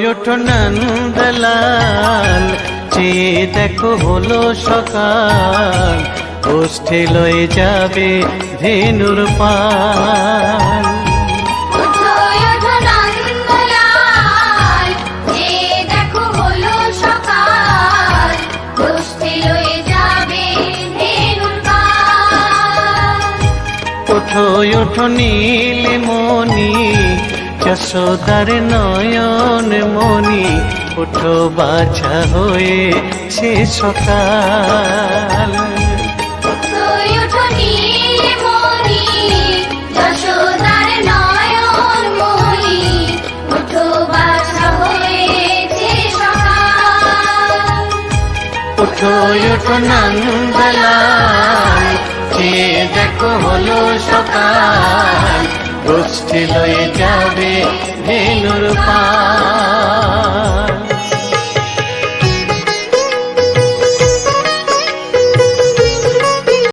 ওঠো নন্দলাল, চেয়ে দেখো হলো সকাল, গোষ্ঠী লয়ে যাবে ধেনুর পাল। ওঠো ওঠো নীলমণি, যশোদার নয়ন মণি, ওঠো বাছা হয়ে সে সকাল। ওঠো ওঠো নন্দলাল, চেয়ে দেখো হলো সকাল, গোষ্ঠী লয়ে যাবে ধেনুর পাল।